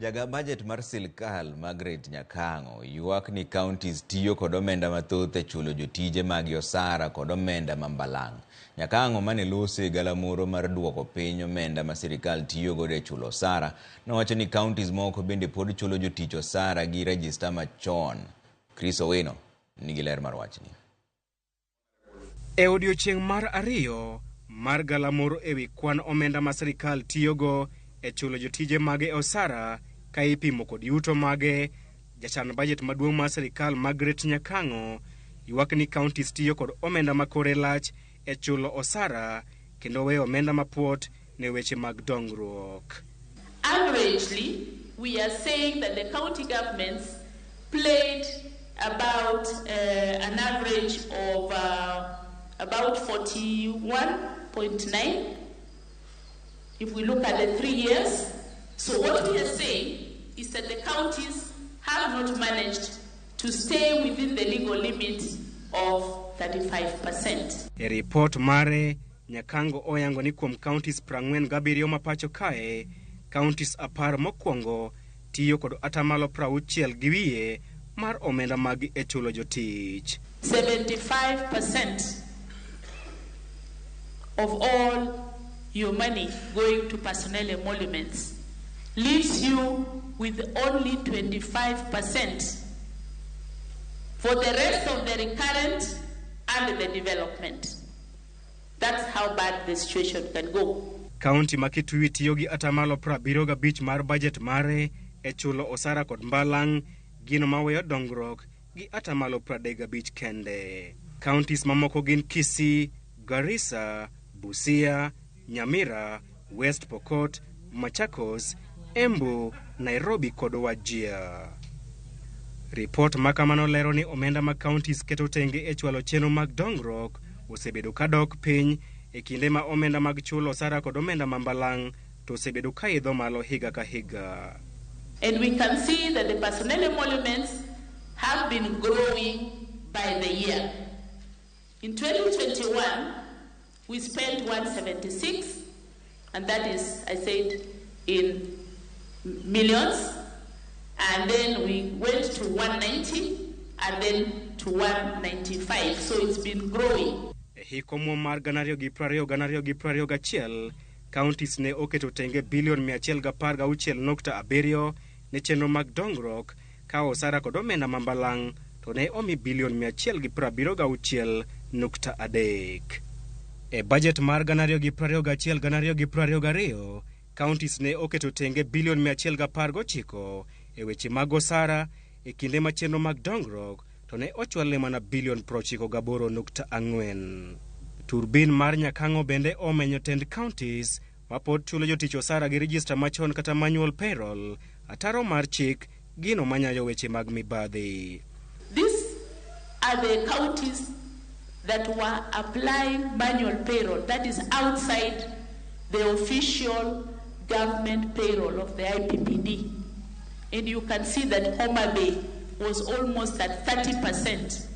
Jaga budget mar sirkal Margaret Nyakang'o ywak ni counties tiyo kod omenda mathoth e chulo jotije mag osara kod omenda mambalang'. Nyakang'o mane loso galamoro mar duoko piny omenda ma sirkal tiyo godo e chulo osara nowacho ni counties moko bende pod chulo jotich osara gi register machon. Chris Owino nigi ler mar wachni. E odiochieng' mar ariyo mar galamoro ewi kwan omenda ma sirkal tiyogo e chulo jotije mage osara ka ipimo kod yuto mage, jachan budget maduong' mar sirkal Margaret Nyakang'o ywak ni counties tiyo kod omenda makore lach e chulo osara kendo weyo omenda mapuot ne weche mag dongruok. Averagely, we are saying that the county governments played about an average of about 41.9 if we look at the 3 years. So what we are saying is that the counties have not managed to stay within the legal limit of 35%. E report mare, Nyakang'o oyango ni kuom counties 47 mapacho kae, counties 10 mokwongo tiyo kod atamalo 60 gi wiye mar omenda mag e chulo jotich. 75% of all your money going to personnel emoluments leaves you with only 25% for the rest of the recurrent and the development. That's how bad the situation can go. County Makitui tiyo gi atamalo 75 mar budget mare e chulo osara kod mbalang' gino maweyo dongruok gi atamalo 35 kende. Counties mamoko gin Kisii, Garissa, Busia, Nyamira, West Pokot, Machakos, Embu, Nairobi kod Wajir. Report makamano lero ni omenda ma counties keto tenge e chwalo chenro mag dongruok osebedo kadok piny e kinde ma omenda mag chulo osara kod omenda mambalang' to osebedo ka idho malo higa ka higa. And we can see that the personnel emoluments have been growing by the year. In 2021, we spent 176, and that is, I said, in millions. And then we went to 190, and then to 195. So it's been growing. Hikomo mar ganario gi prario gachiel, counties ne oketo tenge bilion 116.7 ne chenro mag dongruok ka osara kod omenda mambalang' to ne omi bilion 176.3. E budget mar ganario gi prario gario, counties ne oketo tenge bilion 119 e weche mag osara e kinde ma chenro mag dongruok to ne ochwalne mana bilion 98.4. Turbin mar Nyakang'o bende omenyo tend counties mapod chulo jotich osara gi register machon kata manual payroll, ataro mar chik gino manyayo weche mag mibadhi. These are the counties that were applying manual payroll, that is outside the official government payroll of the IPPD. And you can see that Homa Bay was almost at 30%.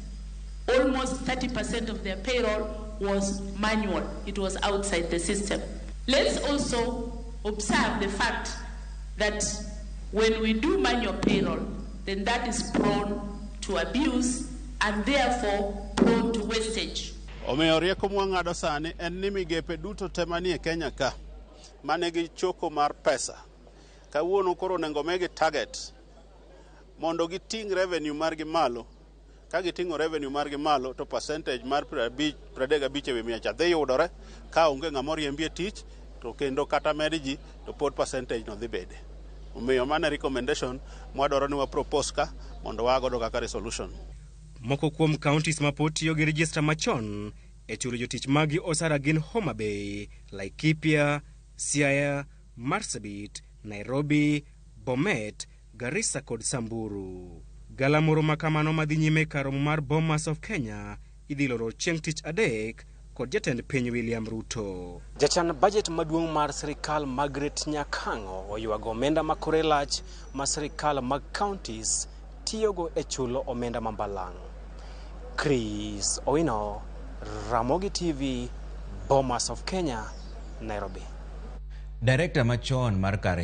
Almost 30% of their payroll was manual. It was outside the system. Let's also observe the fact that when we do manual payroll, then that is prone to abuse and therefore prone to wastage. Omiyo rieko mwang'ado sani en ni migepe duto temani e Kenya ka manegi choko mar pesa kawuono koro nengo megi target mondo giting revenue margi malo. Ka gitingo revenue margi malo to percentage mar 35 ewi 100 dhi yudore ka onge ng'ama riembie tich to kendo kata medji to pod percentage no dhi bede. Omiyo mana recommendation mwadwaro ni wa propose ka mondo wagodo kaka resolution. Moko kuom counties mapod tiyo gi register machon e chulo jotich magi osara gin Homa Bay, Laikipia, Siaya, Marsabit, Nairobi, Bomet, Garissa kod Samburu. Galamoro makamano madhi nyime karomo mar Bomas of Kenya idhi loro chieng' tich adek kod jatend piny William Ruto. Jachan budget maduong' mar sirkal Margaret Nyakang'o oywago omenda makore lach ma sirkal mag counties tiyogo e chulo omenda mambalang'. Chris Owino, Ramogi TV, Bomas of Kenya, Nairobi. Director machon mar kar